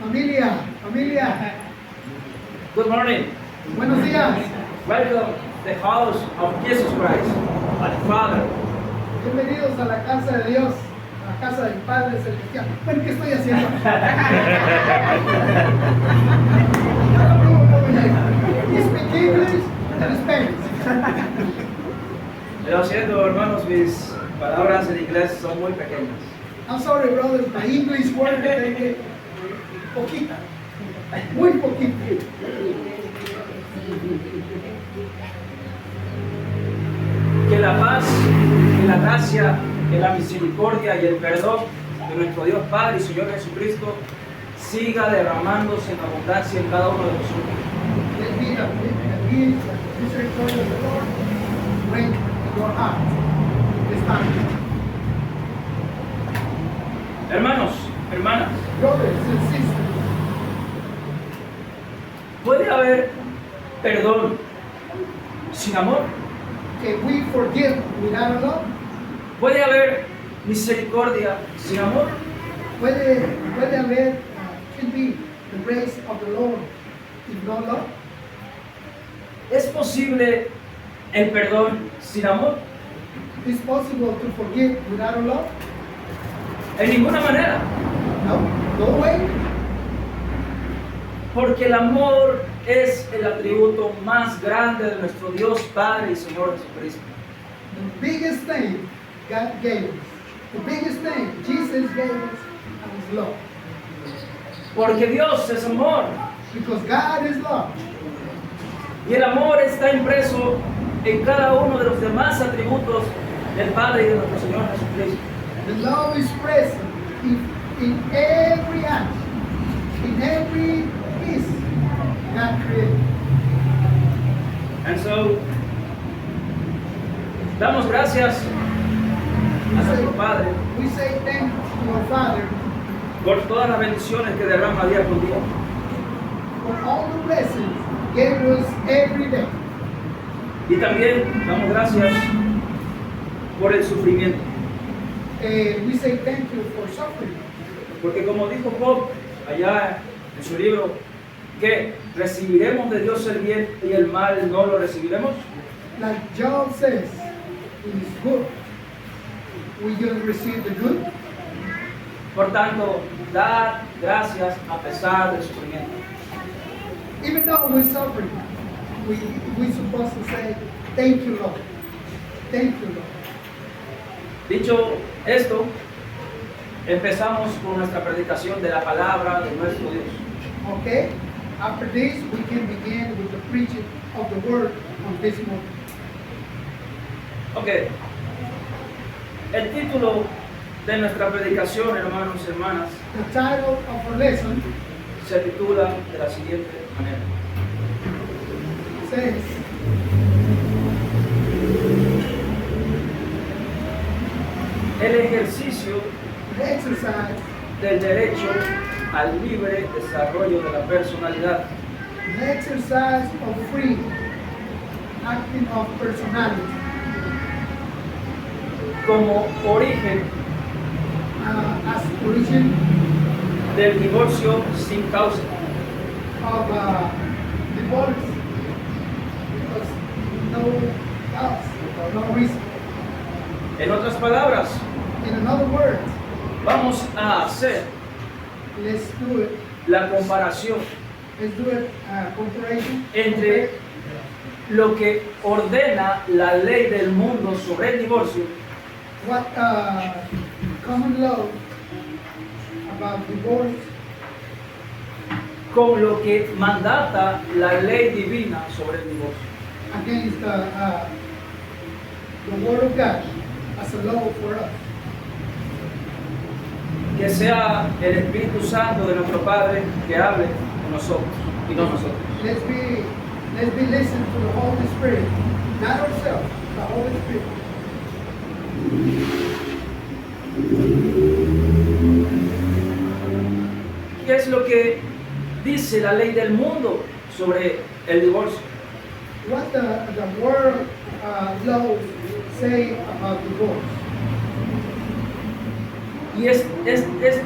Familia, familia, Good morning. buenos días. Welcome to the house of Jesus Christ, our Father. Bienvenidos a la casa de Dios, a la casa del Padre Celestial. Bueno, ¿qué estoy haciendo? You speak English and Spanish. Lo siento, hermanos, mis palabras en inglés son muy pequeñas. I'm sorry, brothers, my English word is poquita, muy poquita. Que la paz, que la gracia, que la misericordia y el perdón de nuestro Dios Padre y Señor Jesucristo siga derramándose en abundancia en cada uno de nosotros. Let me the peace and the misericordia of the Lord reign in your heart this time. Hermanos, hermanas, Brothers and sisters, ¿puede haber perdón sin amor? can we forgive without love? ¿Puede haber misericordia sin amor? Puede haber, can be the grace of the Lord if no love? ¿Es posible el perdón sin amor? Is it possible to forgive without love? En ninguna manera. No way. Porque el amor es el atributo más grande de nuestro Dios Padre y Señor Jesucristo. The biggest thing God gave us, the biggest thing Jesus gave us is love. Porque Dios es amor. Because God is love. Y el amor está impreso en cada uno de los demás atributos del Padre y de nuestro Señor Jesucristo. The love is present in every act, in every piece God created. And so, damos gracias a nuestro Padre We say thank you to our Father por todas las bendiciones que derrama día con día. for all the blessings He gave us every day. Y también damos gracias por el sufrimiento. We say thank you for suffering. Porque como dijo Job allá en su libro, que recibiremos de Dios el bien y el mal no lo recibiremos. Like Job says in his book, we just receive the good. Por tanto, dar gracias a pesar del sufrimiento. Even though we're suffering, we're supposed to say, thank you, Lord. Thank you, Lord. Dicho esto, empezamos con nuestra predicación de la palabra de nuestro Dios. Okay? After this, we can begin with the preaching of the word on this morning. Ok. El título de nuestra predicación, hermanos y hermanas, The title of our lesson se titula de la siguiente manera. says, El ejercicio the exercise, del derecho al libre desarrollo de la personalidad. the exercise of free acting of personality Como origen as origin del divorcio sin causa. of divorce because no cause or no reason. En otras palabras, In another word, vamos a hacer let's do it. la comparación Let's do it comparison. entre lo que ordena la ley del mundo sobre el divorcio What common law about divorce con lo que mandata la ley divina sobre el divorcio. against the word of God as a law for us. Que sea el Espíritu Santo de nuestro Padre que hable con nosotros y no nosotros. Let's be listening to the Holy Spirit, not ourselves, the Holy Spirit. ¿Qué es lo que dice la ley del mundo sobre el divorcio? What the world laws say about divorce. Y es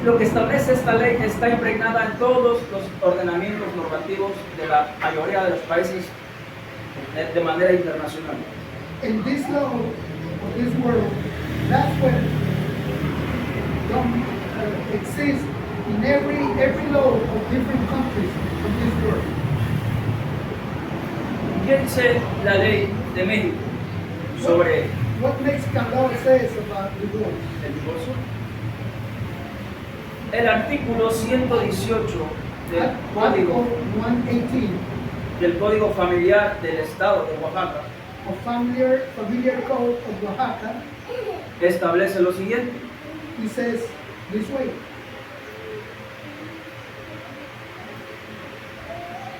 lo que establece esta ley, está impregnada en todos los ordenamientos normativos de la mayoría de los países de manera internacional. In this law of this world, that's what exists in every law of different countries of this world. ¿Qué dice la ley de México sobre What Mexican law says about divorce? el divorcio? El artículo 118 del Article 118 del Código Familiar del Estado de Oaxaca of familiar code of Oaxaca, establece lo siguiente: he says this way.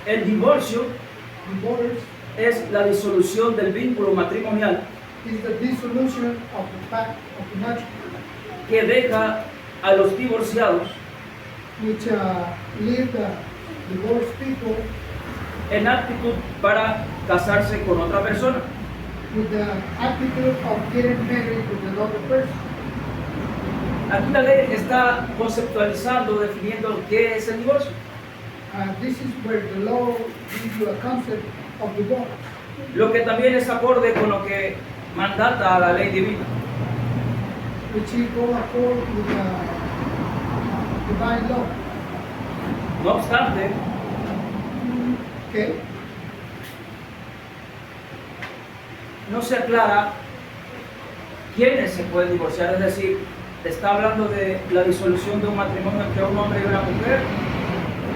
el divorcio Divorce es la disolución del vínculo matrimonial is the dissolution of the matrimony, que deja a los divorciados which leave the divorced people en aptitud para casarse con otra persona. with the attitude of getting married with another person. Aquí la ley está conceptualizando, definiendo qué es el divorcio. This is where the law gives you a concept of divorce, Lo que también es acorde con lo que mandata a la ley divina. which is go accord with the divine law. No obstante, Okay? no se aclara quiénes se pueden divorciar, es decir, está hablando de la disolución de un matrimonio entre un hombre y una mujer,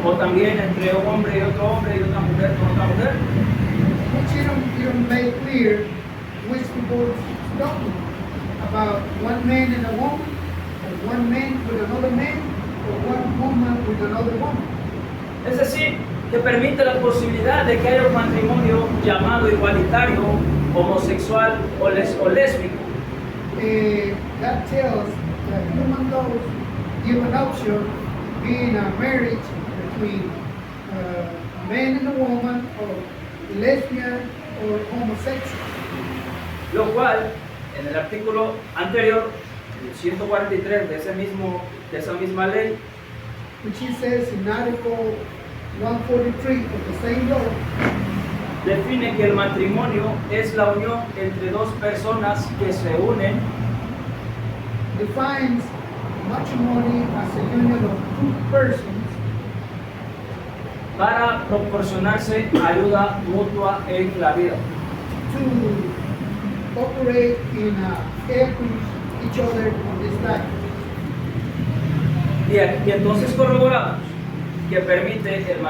o también entre un hombre y otro hombre y otra mujer con otra mujer. But you don't make clear which divorce is talking about one man and a woman, or one man with another man, or one woman with another woman. Es decir, que permite la posibilidad de que haya un matrimonio llamado igualitario, homosexual o lésbico. That tells that human laws give an option being a marriage between a man and a woman, or lesbian or homosexual. Lo cual, en el artículo anterior, el 143 de esa misma ley, Which he says in Article 143 of the same law, define que el matrimonio es la unión entre dos personas que se unen defines matrimony as a union of two persons para proporcionarse ayuda mutua en la vida. to operate in helping each other in this life. Y entonces corroboramos que permite el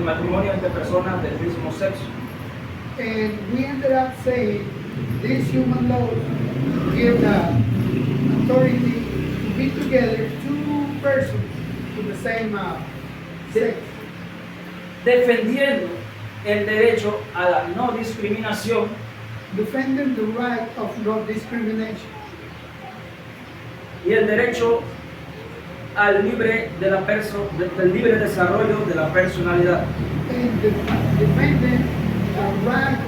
matrimonio entre personas del mismo sexo. And we ended up saying these human laws give the authority to be together two persons with the same sex, Defendiendo el derecho a la no discriminación defending the right of no discrimination y el derecho al del libre desarrollo de la personalidad. and defending the right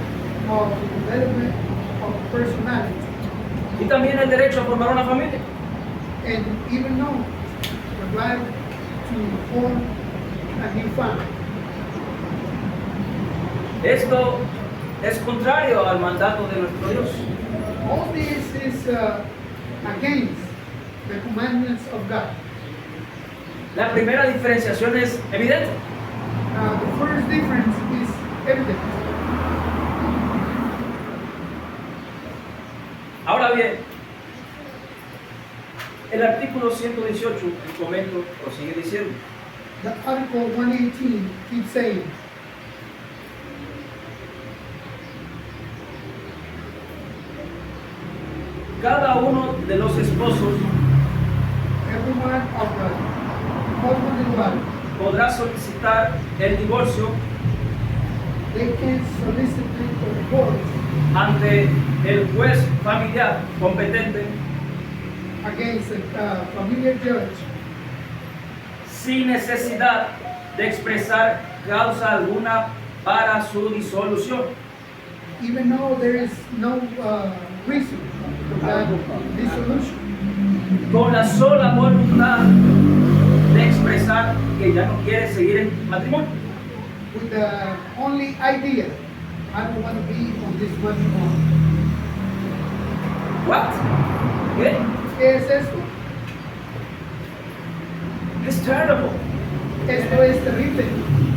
of development of personality, Y también el derecho a formar una familia. and even know the right to form a new family. Esto es contrario al mandato de nuestro Dios. All this is against the commandments of God. La primera diferenciación es evidente. The first difference is evident. Ahora bien, el artículo 118, el comento, prosigue diciendo: The Article 118 keeps saying, cada uno de los esposos every one of the husband and wife, podrá solicitar el divorcio they can solicit the divorce ante el juez familiar competente against a familiar judge sin necesidad de expresar causa alguna para su disolución. even though there is no reason for that dissolution. con la sola voluntad de expresar que ya no quiere seguir en matrimonio. with the only idea, I don't want to be on this matrimony. What? ¿Qué? ¿Qué es esto? It's terrible. Esto es terrible.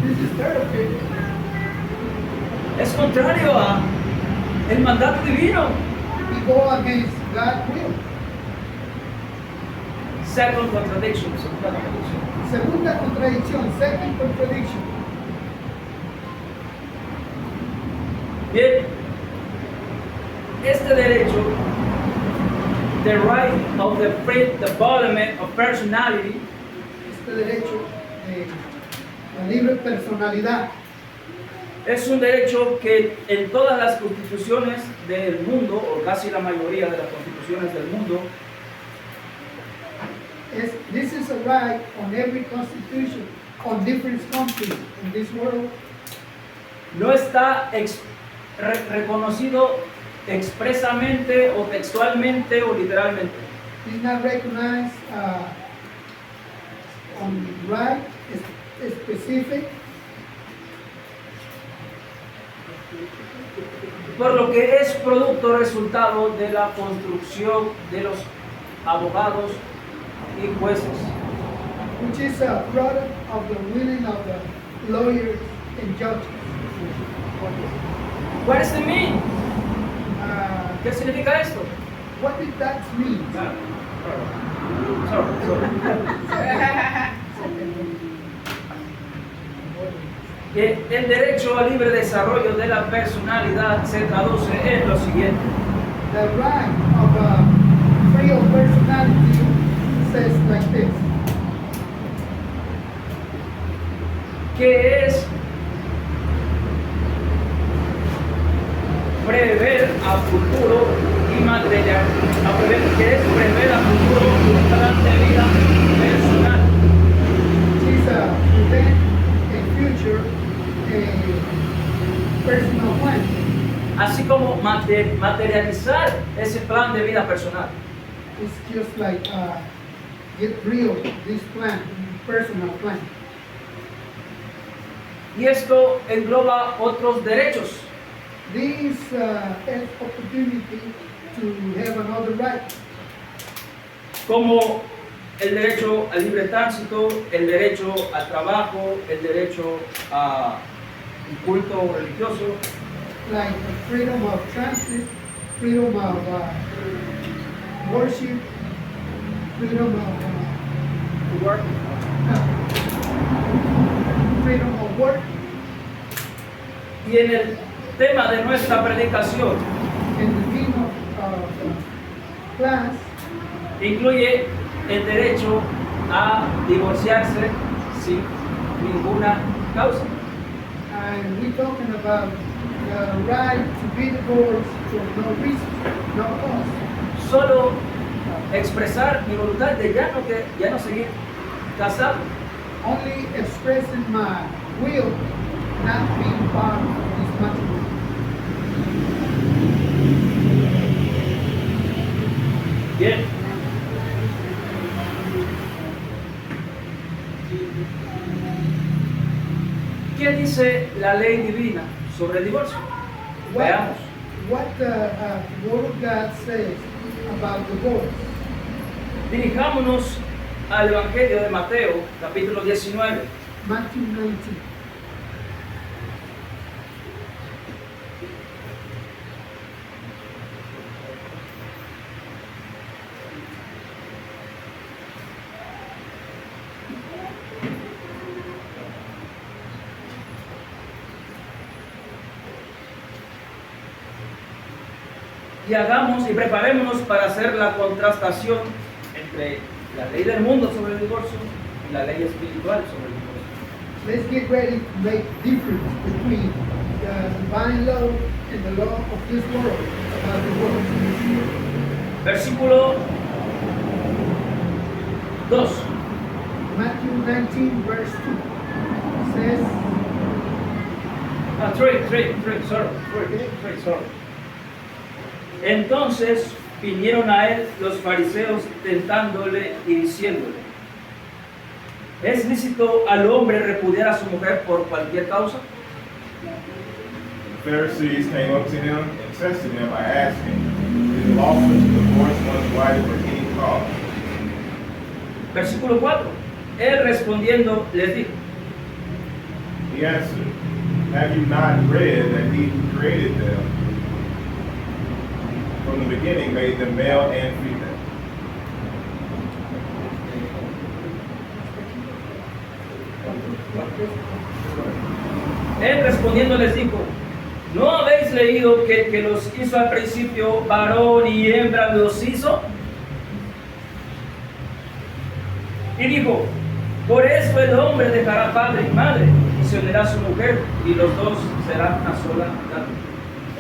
This is terrible. Es contrario a el mandato divino. We go against God's will. Second contradiction, segunda contradicción. Segunda contradicción, second contradiction. Bien, este derecho, the right of the free development of personality, Este derecho de la libre personalidad es un derecho que en todas las constituciones del mundo, o casi la mayoría de las constituciones del mundo, this is a right on every constitution, on different countries in this world. no está reconocido expresamente o textualmente o literalmente. It's not recognized on right, specific, Por lo que es producto resultado de la construcción de los abogados y jueces. which is a product of the willing of the lawyers and judges. What does it mean? Uh, ¿Qué significa esto? what did that mean? Que el derecho al libre desarrollo de la personalidad se traduce en lo siguiente. The right of free of personality says like this. Que es prever a futuro y material, que es prever a futuro un plan de vida personal. Which is a prevent a future personal plan. Así como materializar ese plan de vida personal. It's just like get real this plan, personal plan. Y esto engloba otros derechos, This has opportunity to have another right, como el derecho al libre tránsito, el derecho al trabajo, el derecho a un culto religioso, like freedom of transit, freedom of worship, freedom of work, freedom of work. y en el tema de nuestra predicación And the theme of class incluye el derecho a divorciarse sin ninguna causa. and we're talking about the right to be divorced for no reason, no cause. Solo expresar mi voluntad de ya no seguir casado. Only expressing my will, not being part of this matrimony. Bien. ¿Qué dice la ley divina sobre el divorcio? Veamos. What the Word of God says about divorce. Dirijámonos al Evangelio de Mateo, capítulo 19. Matthew 19. Y hagamos y preparémonos para hacer la contrastación entre la ley del mundo sobre el divorcio y la ley espiritual sobre el divorcio. Let's get ready to make difference between the divine law and the law of this world about divorce. Versículo 2. Matthew 19, verse 2 says, 3, sorry. Entonces vinieron a él los fariseos tentándole y diciéndole: ¿es lícito al hombre repudiar a su mujer por cualquier causa? The Pharisees came up to him and tested him by asking, is it lawful to divorce one's wife for any cause? Versículo 4. Él respondiendo les dijo: He answered, have you not read that he who created them from the beginning made them male and female? Él respondiendo les dijo: ¿no habéis leído que el que los hizo al principio, varón y hembra los hizo? Y dijo: por eso el hombre dejará padre y madre y se unirá a su mujer, y los dos serán una sola carne.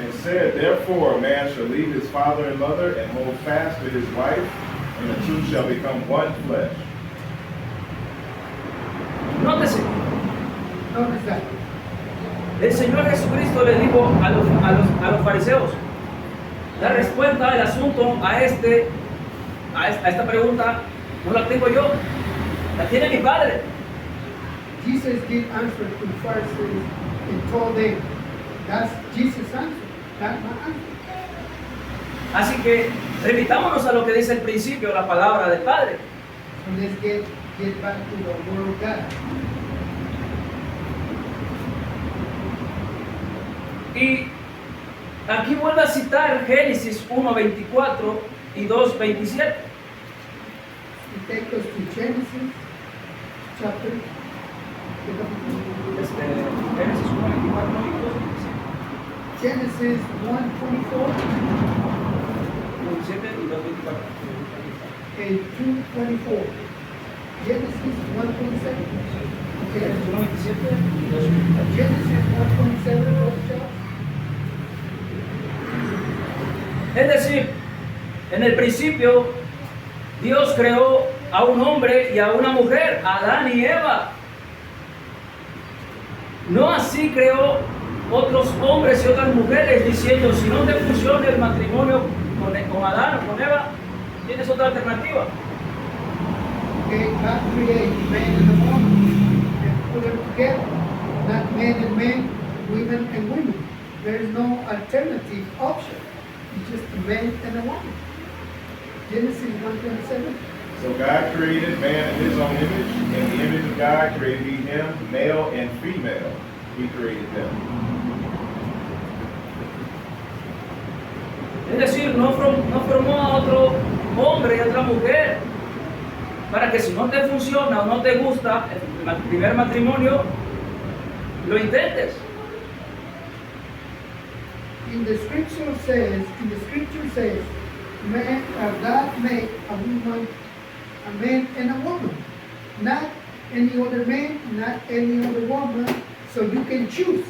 And said, therefore a man shall leave his father and mother and hold fast to his wife, and the two shall become one flesh. Nótese, Notice that. el Señor Jesucristo le dijo a los fariseos: la respuesta del asunto a esta pregunta no la tengo yo, la tiene mi Padre. Jesus did answer to the Pharisees and told them, that's Jesus' answer, that's my answer. Así que remitámonos a lo que dice el principio, la palabra del Padre. So let's get back to the Word of God. Y aquí vuelve a citar Génesis 1:24 y 2:27. It takes us to Genesis chapter Génesis 1:24 y 2:27. Genesis 1:24 27 y 2:24. and 2:24. Genesis 1:27. Okay. Génesis 1:27 y 2:24. Genesis 1:27. Es decir, en el principio Dios creó a un hombre y a una mujer, Adán y Eva. No así creó otros hombres y otras mujeres, diciendo: si no te funciona el matrimonio con Adán o con Eva, tienes otra alternativa. Okay, God created man and a woman and put them together. Not man and man, women and women. There is no alternative option. It's just a man and a woman. Genesis 1:27. So God created man in his own image. In the image of God created he him, male and female. He created them. Es decir, no formó a otro hombre y a otra mujer para que si no te funciona o no te gusta el primer matrimonio, lo intentes. In the scripture says, God made a woman, a man and a woman. Not any other man, not any other woman. So you can choose.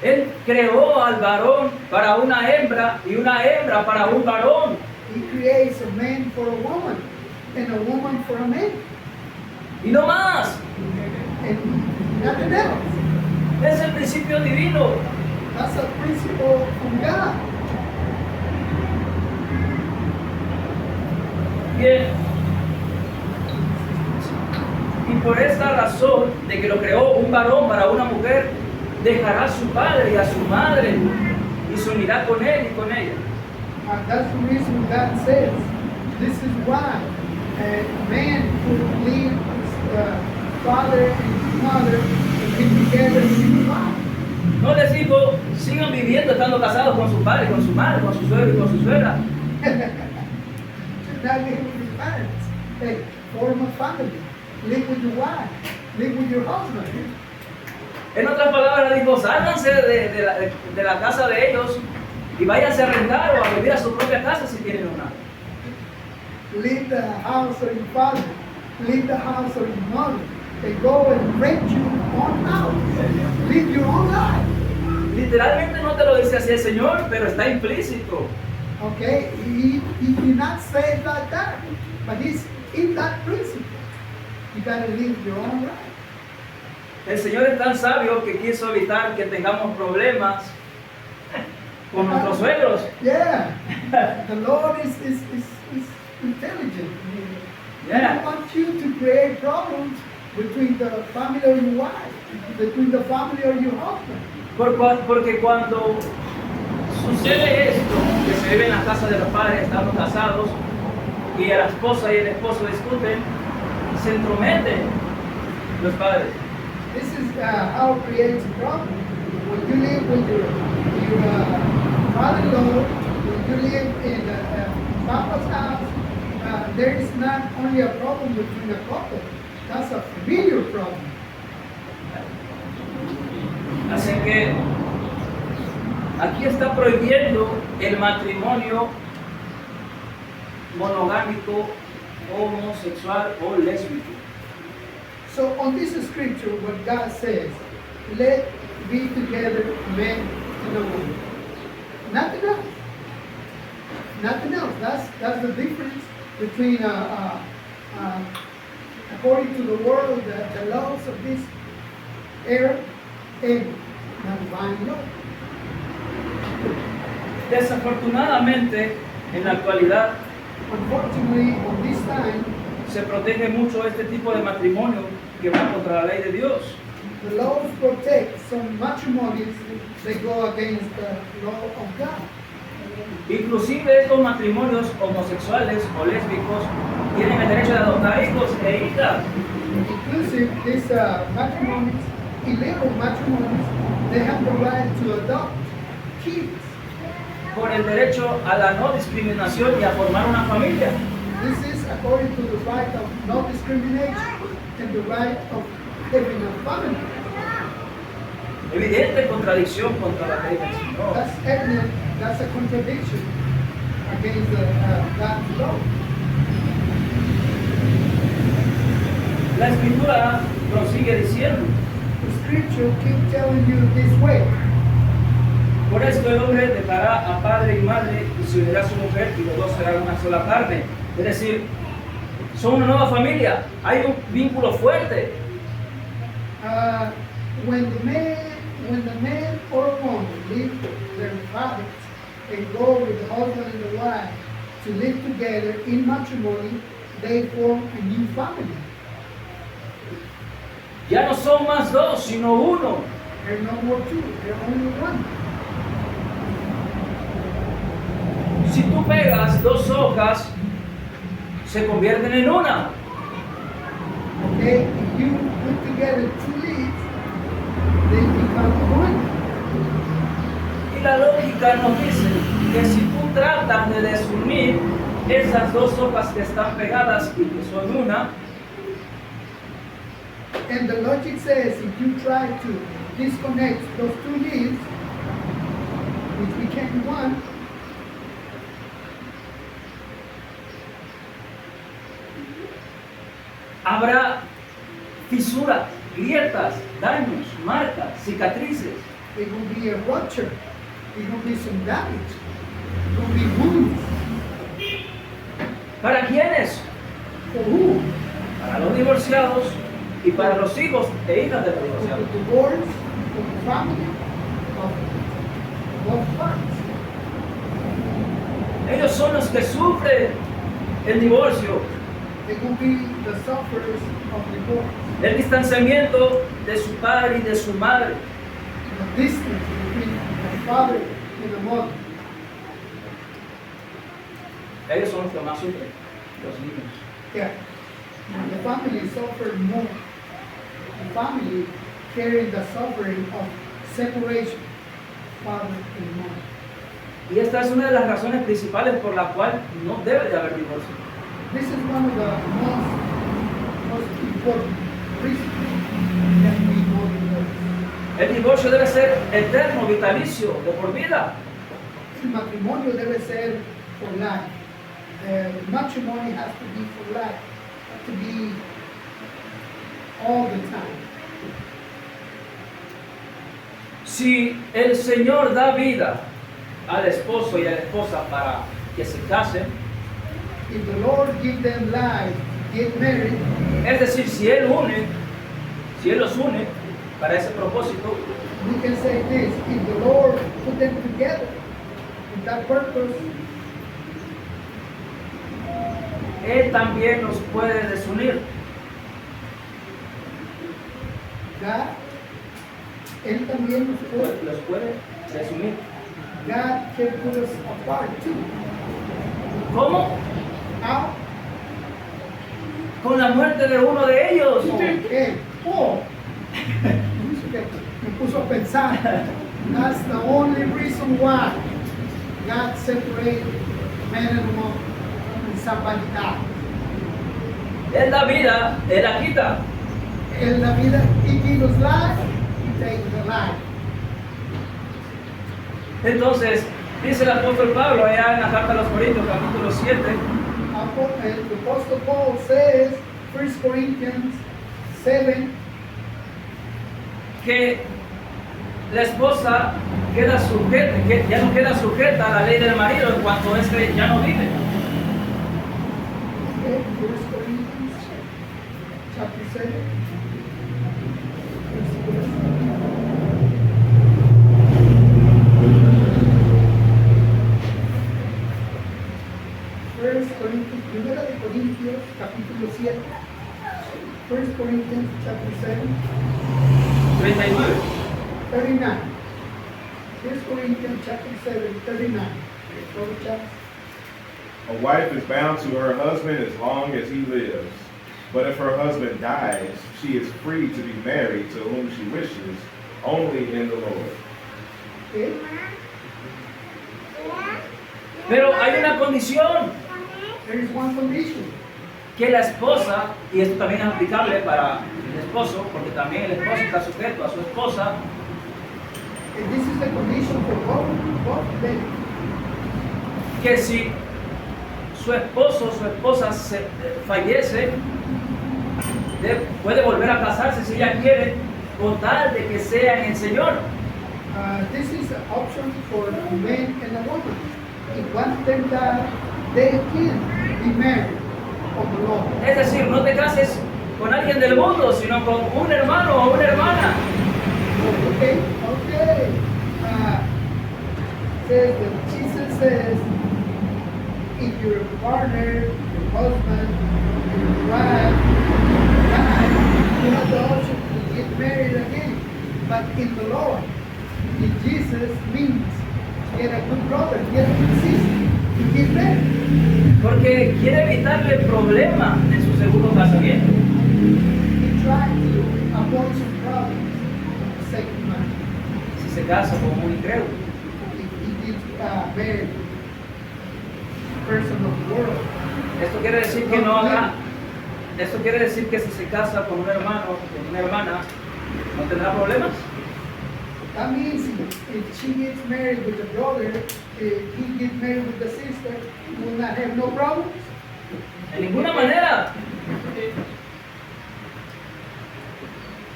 Él creó al varón para una hembra y una hembra para un varón. He creates a man for a woman and a woman for a man. Y no más. And nothing else. Es el principio divino. That's a principle from God. Bien. Y por esta razón de que lo creó un varón para una mujer, dejará a su padre y a su madre y se unirá con él y con ella. That's the reason God says, this is why a man could leave his father and his mother and be together with his wife. No les digo, sigan viviendo estando casados con su padre, con su madre, con su suegro y con su suegra. Not live with your parents. Hey, form a family. Live with your wife. Live with your husband. En otras palabras, dijo: sálganse de la casa de ellos y váyanse a rentar o a vivir a su propia casa si tienen una. Leave the house of your father. Leave the house of your mother. And go and rent your own house. Live your own life. Literalmente no te lo dice así el Señor, pero está implícito. Okay? He did not say it like that. But he's in that principle. You gotta live your own life. El Señor es tan sabio que quiso evitar que tengamos problemas con nuestros suegros. Yeah, the Lord is intelligent. He Yeah. wants you to create problems between the family of your wife, between the family of your husband. Porque cuando sucede esto, que se vive en la casa de los padres, estando casados, y la esposa y el esposo discuten, se entrometen los padres. This is how it creates a problem. When you live with your father-in-law, when you live in Papa's house, there is not only a problem between a couple, that's a familiar problem. Así que aquí está prohibiendo el matrimonio monogámico, homosexual o lésbico. So on this scripture, what God says, let be together man and a woman. Nothing else. Nothing else. That's the difference between, according to the world, the laws of this era and the divine law. Desafortunadamente, en la actualidad Unfortunately, on this time, se protege mucho este tipo de matrimonio que va contra la ley de Dios. the laws protect some matrimonies that go against the law of God. Inclusive estos matrimonios homosexuales o lésbicos tienen el derecho de adoptar hijos e hijas. Inclusive these matrimonies, illegal matrimonies, they have the right to adopt kids. Por el derecho a la no discriminación y a formar una familia. This is according to the right of no discrimination and the right of having a family. Evidente contradicción contra la ley del Señor. That's evident, that's a contradiction against God's law. La Escritura prosigue diciendo: The scripture keeps telling you this way. por esto el hombre dejará a padre y madre y se unirá a su mujer y los dos serán una sola carne. Es decir, son una nueva familia, hay un vínculo fuerte. When the man or woman leave their fathers and go with the husband and the wife to live together in matrimony, they form a new family. Ya no son más dos, sino uno. There are no more two, there are only one. Si tú pegas dos hojas, se convierten en una. Okay, if you put together two leaves, they become one. Y la lógica nos dice que si tú tratas de desunir esas dos hojas que están pegadas y que son una, And the logic says if you try to disconnect those two leaves, which became one, habrá fisuras, grietas, daños, marcas, cicatrices. it will be a rupture, it will be some damage, it will be wounds. ¿Para quiénes? For who? Para los divorciados y para los hijos e hijas de los For divorciados. the divorce, for the family, of both parts. Ellos son los que sufren el divorcio, They will be the sufferers of divorce, el distanciamiento de su padre y de su madre. the distance between the father and the mother. Ellos son los que más sufren, los niños. Yeah. And the family suffered more. The family carrying the suffering of separation, father and mother. Y esta es una de las razones principales por la cual no debe de haber divorcio. This is one of the most important reasons that we know divorce. El divorcio debe ser eterno, vitalicio, de por vida. El matrimonio debe ser for life. Matrimony has to be for life, has to be all the time. Si el Señor da vida al esposo y a la esposa para que se casen, If the Lord give them life, get married, es decir, si Él los une para ese propósito, we can say this: if the Lord put them together with that purpose, Él también nos puede desunir. God, Él también nos puede. Los puede desunir. God can put us apart too. ¿Cómo? How? Con la muerte de uno de ellos. Okay. Oh. Me puso a pensar. That's the only reason why God separated man and woman when somebody died. Él da vida, Él la quita. En la vida, He gives us life, He takes the life. Entonces, dice el apóstol Pablo allá en la carta a los Corintios, capítulo 7, The Apostle Paul says, 1 Corinthians 7, que la esposa queda sujeta, que ya no queda sujeta a la ley del marido en cuanto este ya no vive. okay, 1 Corinthians chapter 7. Primera de Corintios, capítulo 7. 1 Corinthians chapter 7, 39. 39. 1 Corinthians chapter 7, 39. A wife is bound to her husband as long as he lives. But if her husband dies, she is free to be married to whom she wishes, only in the Lord. Okay. Pero hay una condición, There is one condition. que la esposa, y esto también es aplicable para el esposo, porque también el esposo está sujeto a su esposa, And this is the condition for both men. que si su esposo o su esposa fallece, puede volver a casarse si ella quiere, con tal de que sea en el Señor. This is an option for a man and a woman. If one of them die, they can be married of the Lord. Es decir, no te cases con alguien del mundo, sino con un hermano o una hermana. Okay. Says that Jesus says, if your partner, your husband, your wife die, you have the option to get married again. But in the Lord, in Jesus means get a good brother, get a good sister, to get married. Porque quiere evitarle problema en su segundo casamiento. He tried to avoid some problems in the second marriage. Si se casa con un incrédulo. He did marry a person of the world. Esto quiere decir que no haga. Esto quiere decir que si se casa con un hermano, con una hermana, no tendrá problemas. That means if she gets married with a brother, if he gets married with a sister, he will not have no problems. De ninguna manera.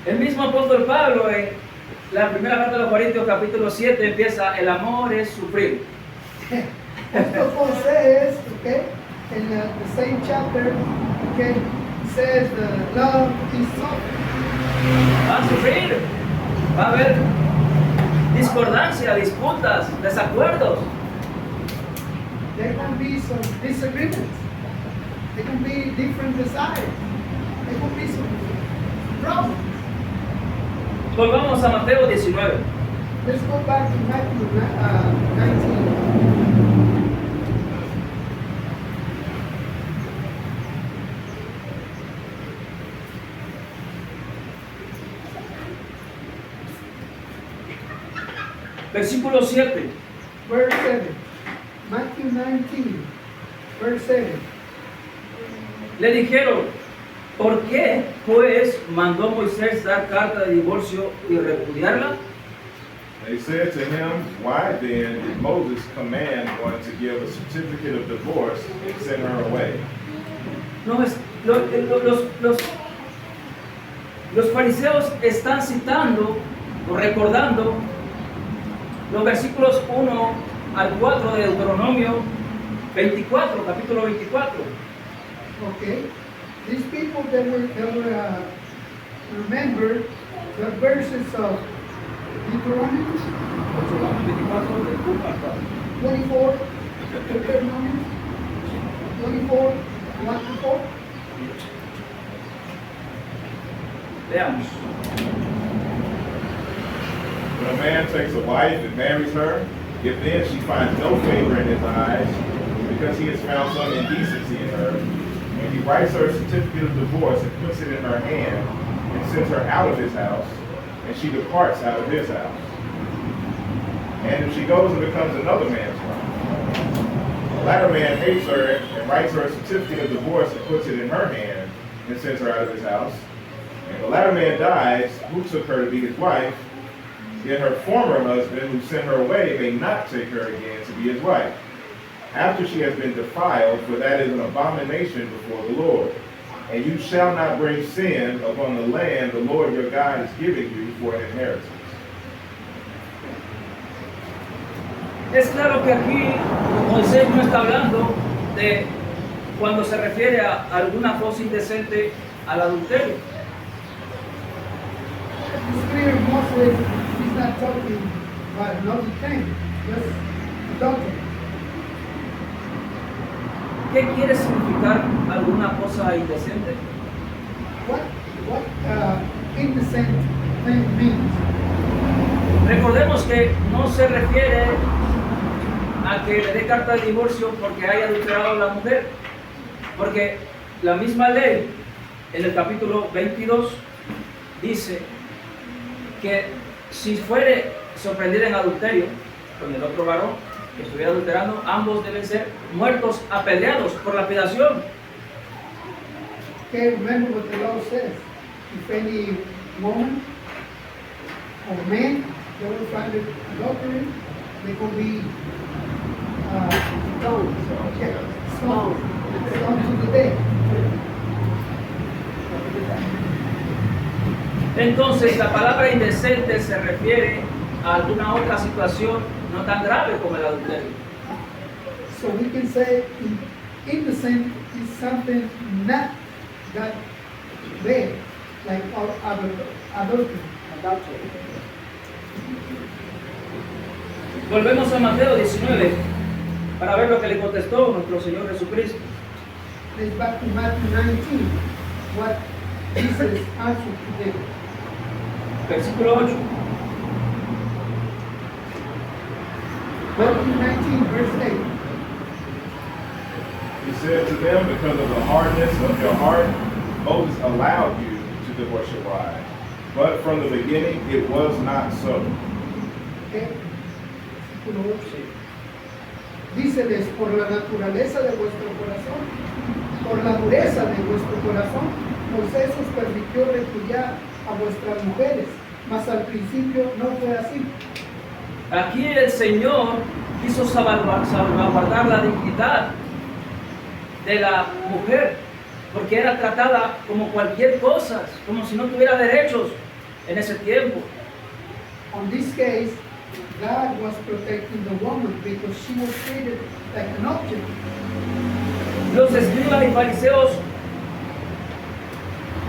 El mismo apóstol Pablo en la primera carta de los Corintios capítulo 7 empieza: el amor es sufrir. Apostle Paul says, okay, in the same chapter, okay, says the love is suffering. Va a sufrir, va a haber discordancia, disputas, desacuerdos. There can be some disagreements. There can be different desires. There can be some problems. Volvamos a Mateo 19. Let's go back to Matthew 19. Versículo 7. Verse 7. Matthew 19, verse 7. Le dijeron: ¿por qué pues mandó Moisés dar carta de divorcio y repudiarla? They said to him, why then did Moses command one to give a certificate of divorce and send her away? Los fariseos están citando o recordando los versículos 1 al 4 de Deuteronomio 24, capítulo 24. Okay. These people that were remember the verses of Deuteronomy 24 del 1 al 4. 24, Deuteronomy 24, 1 to 4. Veamos. When a man takes a wife and marries her, if then she finds no favor in his eyes, because he has found some indecency in her, and he writes her a certificate of divorce and puts it in her hand, and sends her out of his house, and she departs out of his house. And if she goes and becomes another man's wife, the latter man hates her and writes her a certificate of divorce and puts it in her hand, and sends her out of his house. And the latter man dies, who took her to be his wife, then her former husband, who sent her away, may not take her again to be his wife, after she has been defiled, for that is an abomination before the Lord. And you shall not bring sin upon the land the Lord your God is giving you for an inheritance. Es claro que aquí Moisés no está hablando de cuando se refiere a alguna cosa indecente al adulterio. It's clear Moses is not talking about another thing, just adultery. ¿Qué quiere significar alguna cosa indecente? What indecent thing means? Recordemos que no se refiere a que le dé carta de divorcio porque haya adulterado a la mujer, porque la misma ley en el capítulo 22 dice que si fuere sorprendida en adulterio con el otro varón que estuviera adulterando, ambos deben ser muertos apedreados por lapidación. Okay, remember what the law says. If any woman or man they will find it adultery, they could be stoned. Yeah, stoned to the death. Entonces la palabra indecente se refiere a alguna otra situación no tan grave como el adulterio. So we can say indecent is something not that bad, like adultery. Volvemos a Mateo 19 para ver lo que le contestó nuestro Señor Jesucristo. Let's back to Matthew 19, what Jesus answered to them. Versículo 8. Matthew 19, verse 8. He said to them, because of the hardness of your heart, Moses allowed you to divorce your wives. But from the beginning, it was not so. Okay. Versículo 8. Díceles, por la naturaleza de vuestro corazón, por la dureza de vuestro corazón, Moisés os permitió repudiar a vuestras mujeres, mas al principio no fue así. Aquí el Señor quiso salvaguardar la dignidad de la mujer, porque era tratada como cualquier cosa, como si no tuviera derechos en ese tiempo. On this case, God was protecting the woman because she was treated like an object. Los escribas y fariseos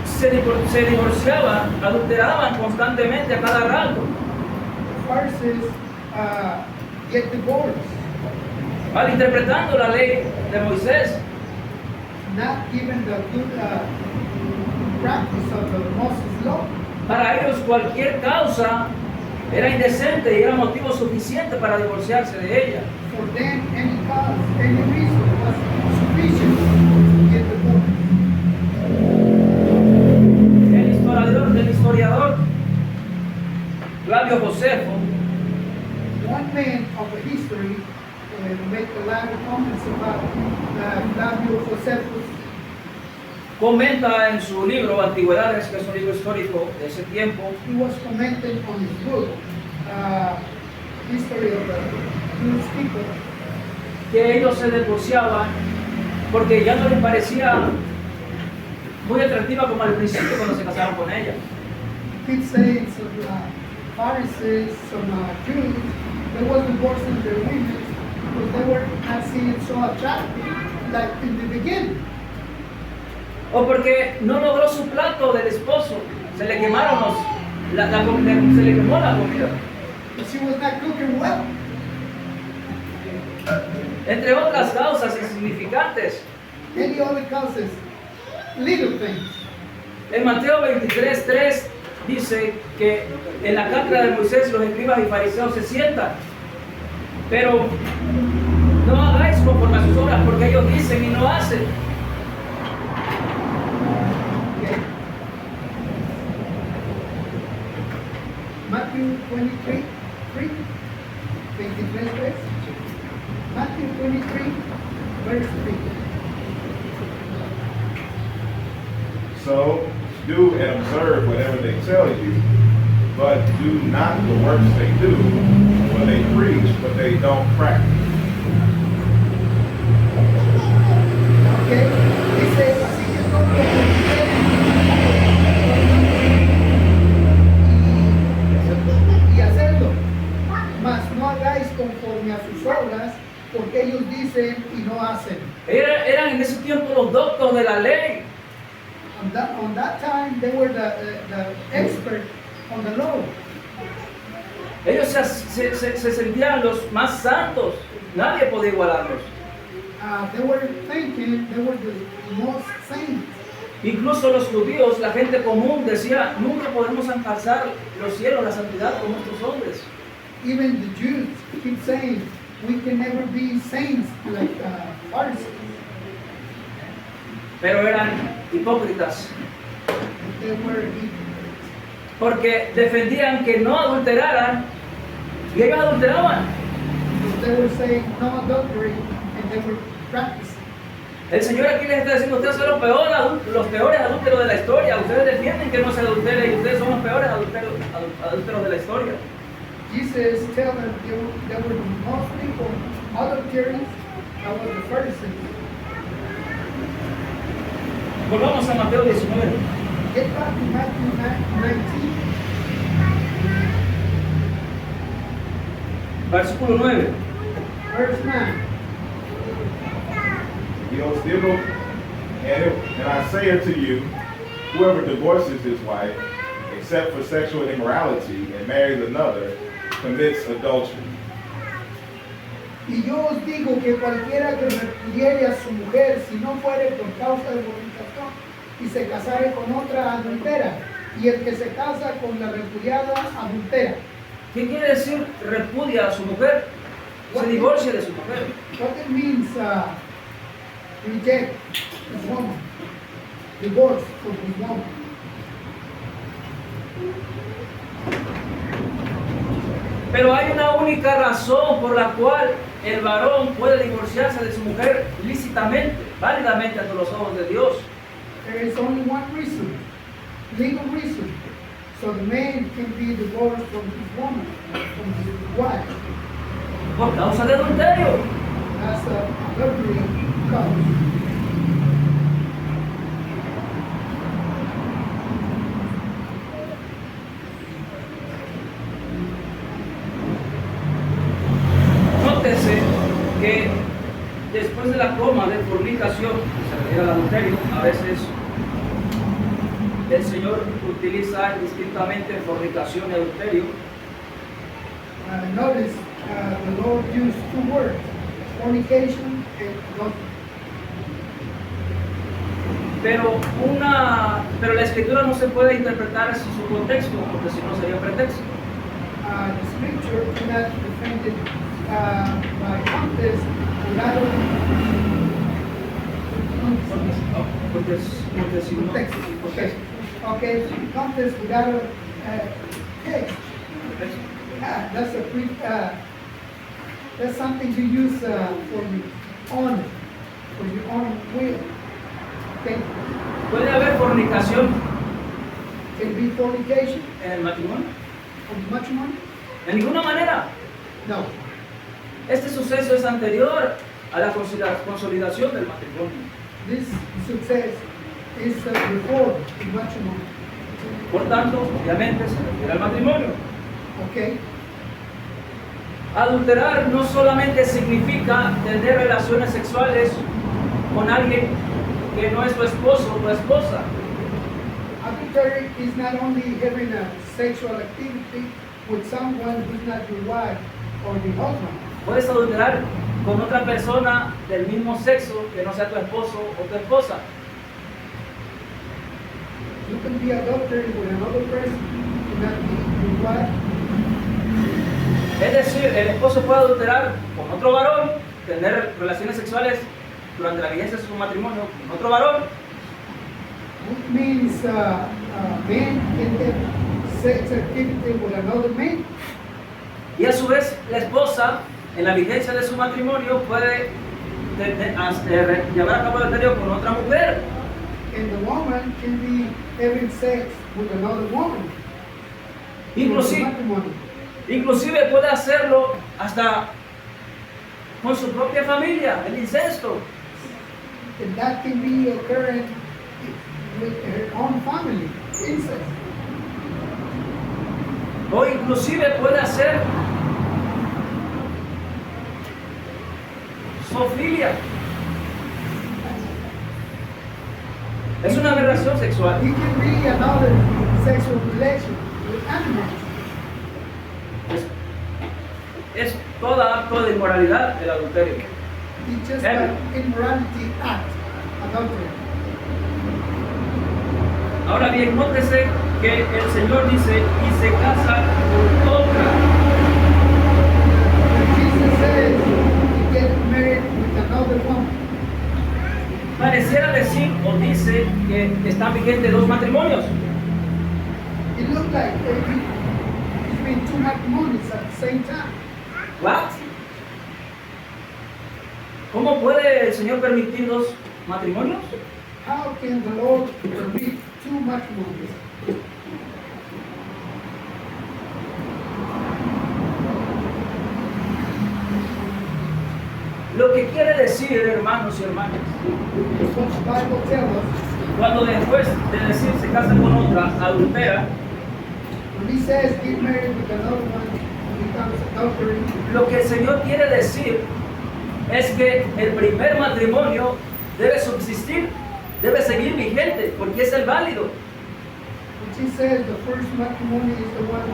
se divorciaban, adulteraban constantemente a cada rato. Pharisees get divorced, Malinterpretando la ley de Moisés. not given the good practice of the Moses law. Para ellos cualquier causa era indecente y era motivo suficiente para divorciarse de ella. For them, any cause, any reason was sufficient to get divorced. El historiador Flavio Josefo One man of the history make a lot of comments about Flavio Josephus. comenta en su libro Antigüedades, que es un libro histórico de ese tiempo, He was commenting on his book, History of the Jewish People, que ellos se divorciaban porque ya no les parecía muy atractiva como al principio cuando se casaron con ella. he keeps saying some Pharisees, some Jews, they was divorcing their women because they were not seeing it so attractive like in the beginning. O porque no logró su plato del esposo, se le quemaron se le quemó la comida. she was not cooking well. Entre otras causas insignificantes. Any other causes, little things. En Mateo 23:3 dice que en la cátedra de Moisés los escribas y fariseos se sientan. Pero no hagáis conforme a sus obras, porque ellos dicen y no hacen. Okay. Matthew 23, 3, 23, verse. Matthew 23, verse 3. So do and observe whatever they tell you, but do not the works they do, for they preach, but they don't practice. Okay. Dice, así que todo lo que quieren y hacerlo, mas no hagáis conforme a sus obras, porque ellos dicen y no hacen. Eran en ese tiempo los doctos de la ley. On that time, they were the expert on the law. Ellos se sentían los más santos. Nadie podía igualarlos. They were thinking they were the most saints. Incluso los judíos, la gente común, decía, nunca podremos alcanzar los cielos, la santidad con nuestros hombres. Even the Jews keep saying, we can never be saints like Pharisees. Pero eran hipócritas, They were hypocrites. porque defendían que no adulteraran y ellos adulteraban. They were saying no adultery and they were practicing. El Señor aquí les está diciendo, ustedes son los peores adúlteros de la historia. Ustedes defienden que no se adultere y ustedes son los peores adúlteros de la historia. Jesus tell them they were the most people adulteries. That was the Pharisees. Volvamos a Mateo 19. Get back to Matthew 19. Versículo 9. Verse 9. Y os digo, and I say unto you, whoever divorces his wife, except for sexual immorality, and marries another, commits adultery. Y yo os digo que cualquiera que repudiere a su mujer, si no fuere por causa de fornicación, y se casare con otra adultera, y el que se casa con la repudiada adultera. ¿Qué quiere decir repudia a su mujer? Se divorcia de su mujer. What it means, reject his woman, divorce from his woman. Pero hay una única razón por la cual el varón puede divorciarse de su mujer lícitamente, válidamente ante los ojos de Dios. There is only one reason, legal reason, so the man can be divorced from his woman, from his wife. Por causa de adulterio. That's the adultery cause. Nótese que después de la coma de fornicación, que se refiere al adulterio, a veces el Señor utiliza indistintamente fornicación y adulterio. Notice the Lord used two words, fornication and adultery. Pero la escritura no se puede interpretar sin su contexto, porque si no sería pretexto. The scripture cannot be defended by context without Porque si no, context. Okay, context without text. That's something you use for your own will. Okay, ¿Puede haber fornicación can be fornication en el matrimonio? or matrimony? De ninguna manera. No. Este suceso es anterior a la consolidación del matrimonio. This success is before the matrimony. Por tanto, obviamente se refiere al matrimonio. Okay. Adulterar no solamente significa tener relaciones sexuales con alguien que no es tu esposo o tu esposa. Adultery is not only having a sexual activity with someone who's not your wife or your husband. Puedes adulterar con otra persona del mismo sexo que no sea tu esposo o tu esposa. You can be adultery with another person who not be your wife. Es decir, el esposo puede adulterar con otro varón, tener relaciones sexuales durante la vigencia de su matrimonio con otro varón, Which means man can have sex activity with another man. y a su vez la esposa, en la vigencia de su matrimonio, puede llevar a cabo el adulterio con otra mujer. And the woman can be having sex with another woman. Inclusive, Matrimony. inclusive puede hacerlo hasta con su propia familia, el incesto. And that can be occurring with her own family, incest. O inclusive puede hacer zoofilia. Es una relación sexual. It can be another sexual relation with animals. Es toda acto de inmoralidad el adulterio. It's just Heavy. an immorality act, adultery. Ahora bien, nótese que el Señor dice y se casa con otra. Jesus says you get married with another woman. Pareciera decir o dice que están vigentes dos matrimonios. It looks like it's been two matrimonies at the same time. ¿What? ¿Cómo puede el Señor permitir dos matrimonios? How can the Lord permit two matrimonies? Lo que quiere decir, hermanos y hermanas, What the Bible tells us, cuando después de decir se casa con otra, adultera, when he says get married with another one, it becomes adultery. lo que el Señor quiere decir es que el primer matrimonio debe subsistir, debe seguir vigente, porque es el válido. Which he says the first matrimony is the one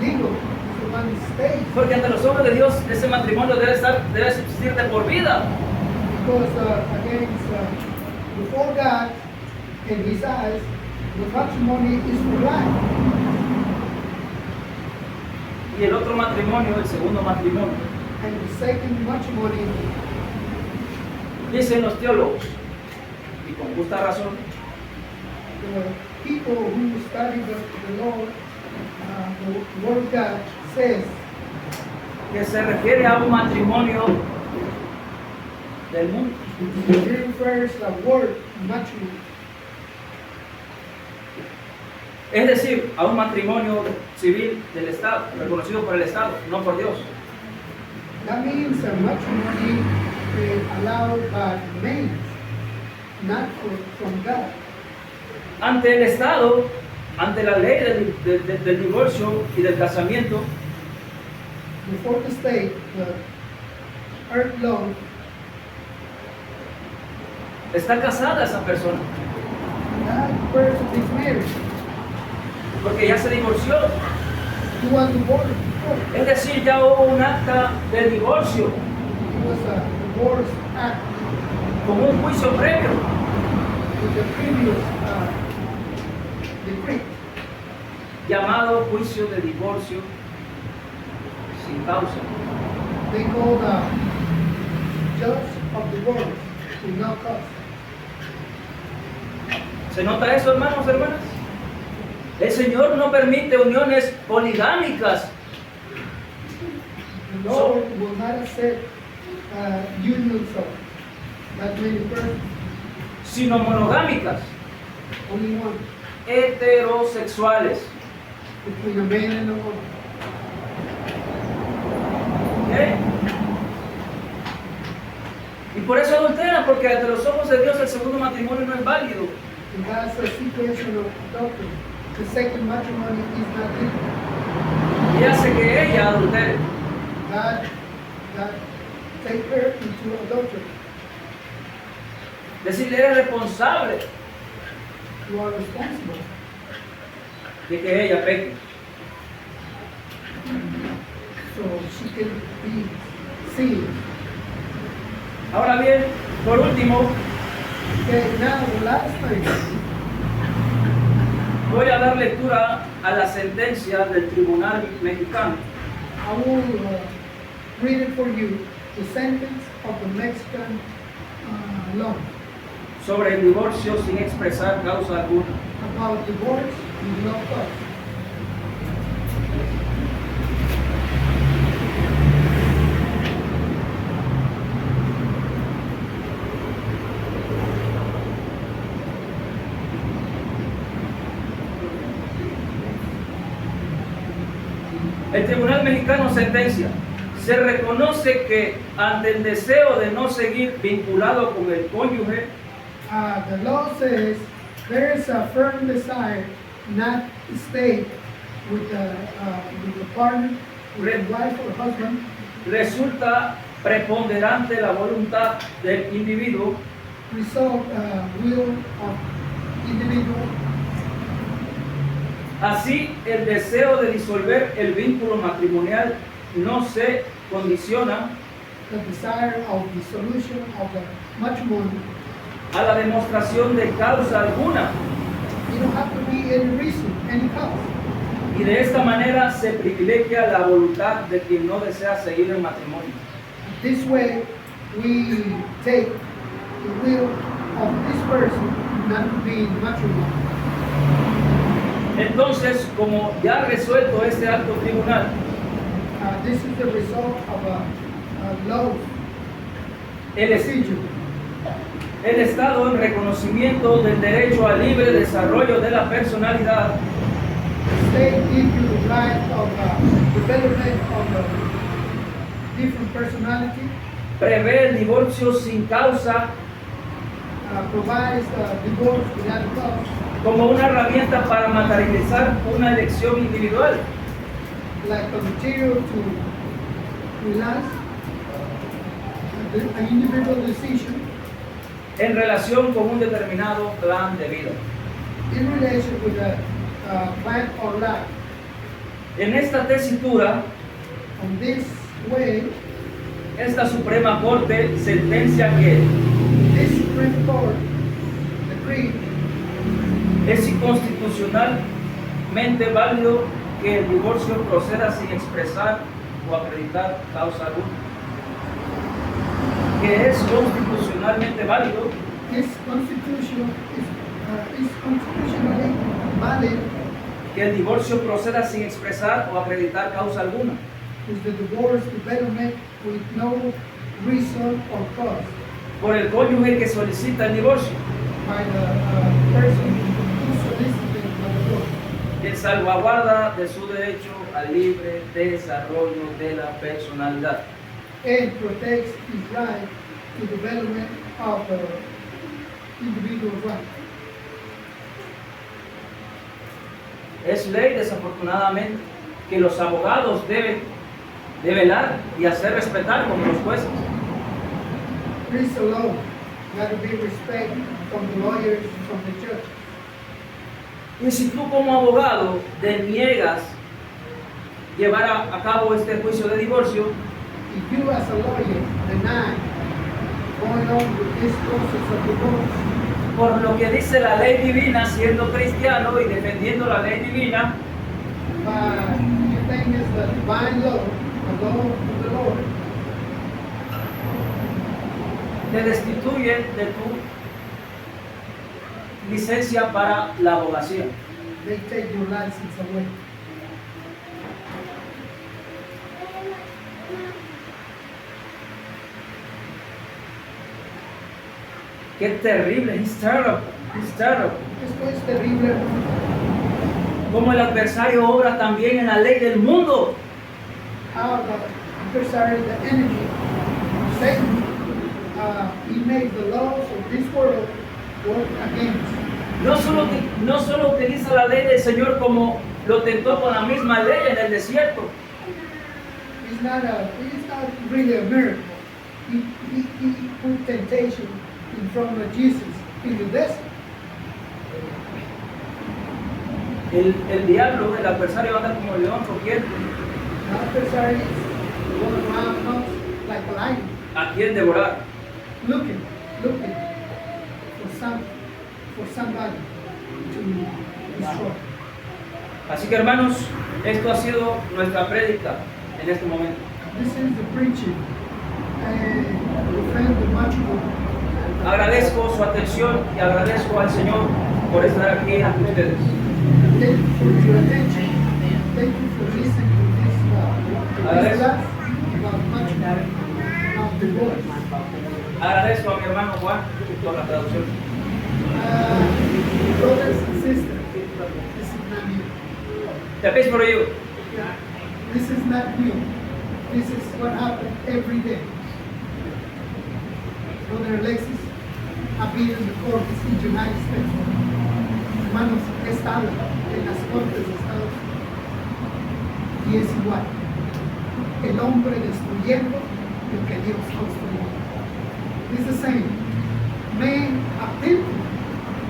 legal, is the one that stays. Porque ante los ojos de Dios ese matrimonio debe subsistir de por vida. Because before God, in his eyes, the matrimony is for life. Y el otro matrimonio, el segundo matrimonio, And the second matrimony, dicen los teólogos, y con justa razón, the people who study the Lord, the Word of God says que se refiere a un matrimonio del mundo. it refers the word matrimony. Es decir, a un matrimonio civil del Estado, reconocido por el Estado, no por Dios. That means a matrimony is allowed by men, not from God. Ante el Estado, ante la ley del divorcio y del casamiento, Before the state, the earth law, está casada esa persona, that person is married. porque ya se divorció. He was divorced before. Es decir, ya hubo un acta de divorcio, It was a divorce act con un juicio previo. with the previous decree. Llamado juicio de divorcio sin causa. They call the judge of divorce without cause. ¿Se nota eso, hermanos, hermanas? El Señor no permite uniones poligámicas, The Lord will not accept unions of that many persons, sino monogámicas, only one, heterosexuales. between a man and a woman. ¿Ok? Y por eso adulteran, porque ante los ojos de Dios el segundo matrimonio no es válido. And that's a situation of adultery. The second matrimony is not legal. Y hace que ella adultere. God take her into adultery. Decirle, eres responsable You are responsible de que ella peque. she can be seen. Ahora bien, por último, Okay, now the last thing, voy a dar lectura a la sentencia del Tribunal Mexicano. I will read it for you, the sentence of the Mexican law Sobre el divorcio sin expresar causa alguna. about divorce with no cause. El Tribunal Mexicano sentencia: se reconoce que ante el deseo de no seguir vinculado con el cónyuge, The law says there is a firm desire not to stay with the partner, with the wife or husband. resulta preponderante la voluntad del individuo, Result will of individual. así el deseo de disolver el vínculo matrimonial no se condiciona The desire of dissolution of the matrimony. a la demostración de causa alguna, You don't have to be any reason, any cause. y de esta manera se privilegia la voluntad de quien no desea seguir el matrimonio. This way, we take the will of this person not to be in matrimony. Entonces, como ya resuelto este alto tribunal, This is the result of a law el, procedure. el Estado, en reconocimiento del derecho al libre desarrollo de la personalidad, State gives you the right of development of a different personality, prevé el divorcio sin causa provides divorce without a cause como una herramienta para materializar una elección individual. like a material to realize an individual decision En relación con un determinado plan de vida. in relation with a plan or life. En esta tesitura, On this way, esta Suprema Corte sentencia que this Supreme Court decreed es inconstitucionalmente válido que el divorcio proceda sin expresar o acreditar causa alguna. Que es constitucionalmente válido is constitutional is constitutionally valid que el divorcio proceda sin expresar o acreditar causa alguna. is the divorce development with no reason or cause Por el cónyuge que solicita el divorcio, by the person who solicited the divorce. en salvaguarda de su derecho al libre desarrollo de la personalidad. And protects his right to development of the individual right. Es ley, desafortunadamente, que los abogados deben de velar y hacer respetar como los jueces. This alone got to be respect from the lawyers, from the judge. Y si tú como abogado deniegas llevar a cabo este juicio de divorcio, If you as a lawyer deny going on with this process of divorce, por lo que dice la ley divina, siendo cristiano y defendiendo la ley divina, you think it's the divine law, the law of the Lord, te destituyen de tu licencia para la abogacía. they take your license away. Qué terrible, it's terrible, it's terrible. Esto es terrible. Como el adversario obra también en la ley del mundo. How the adversary, the enemy, Satan, he makes the laws of this world work against. No solo utiliza la ley del Señor como lo tentó con la misma ley en el desierto, It's not really a miracle. He put temptation in front of Jesus in the desert. el diablo, el adversario anda como león rugiente, The adversary going around us like a lion, ¿A quién devorar? looking for somebody to destroy. Así que hermanos, esto ha sido nuestra prédica en este momento. This is the preaching. Defend the much more. Agradezco su atención y agradezco al Señor por estar aquí ante ustedes. Thank you for your attention. Thank you for listening to this class about much more about divorce. Agradezco a mi hermano Juan por la traducción. Brothers and sisters, this is not new. Te pido por ello. This is not new. This is what happens every day. Brother Alexis, I've been in the courts in the United States. Hermanos, he estado en las cortes de Estados Unidos. Y es igual. El hombre destruyendo lo que Dios construyó. It's the same. Men attempting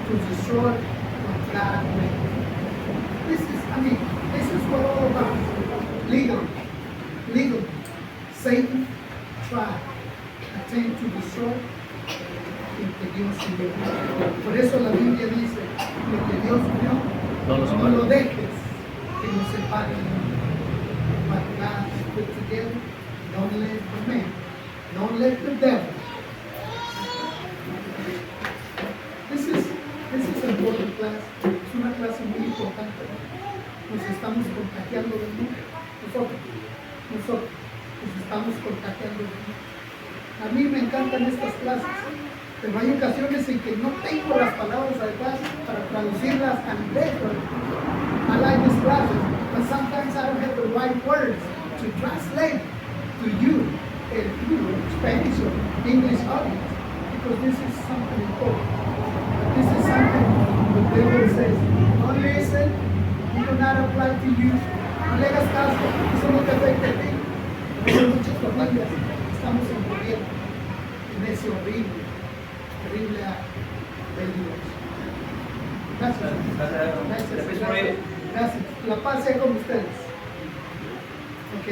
to destroy what God made. This is what all about. Legal. Satan tried, attempt to destroy lo que Dios unió. Por eso la Biblia dice, lo que Dios unió, no lo dejes que nos separe. What God has put together, don't let the man, don't let the devil. This is an important class. Es una clase muy importante. Nos estamos contagiando del mundo. Nosotros nos estamos contagiando del mundo. A mí me encantan estas clases, pero hay ocasiones en que no tengo las palabras adecuadas para traducirlas al inglés. I like these classes, but sometimes I don't have the right words to translate to you, Spanish or English audience, because this is something important. This is something the devil says, don't listen, it will not apply to you. No le hagas caso, eso no te afecta a ti. Pero muchas familias estamos envolviendo en ese horrible peligroso. Gracias. Gracias. Gracias. La paz sea con ustedes.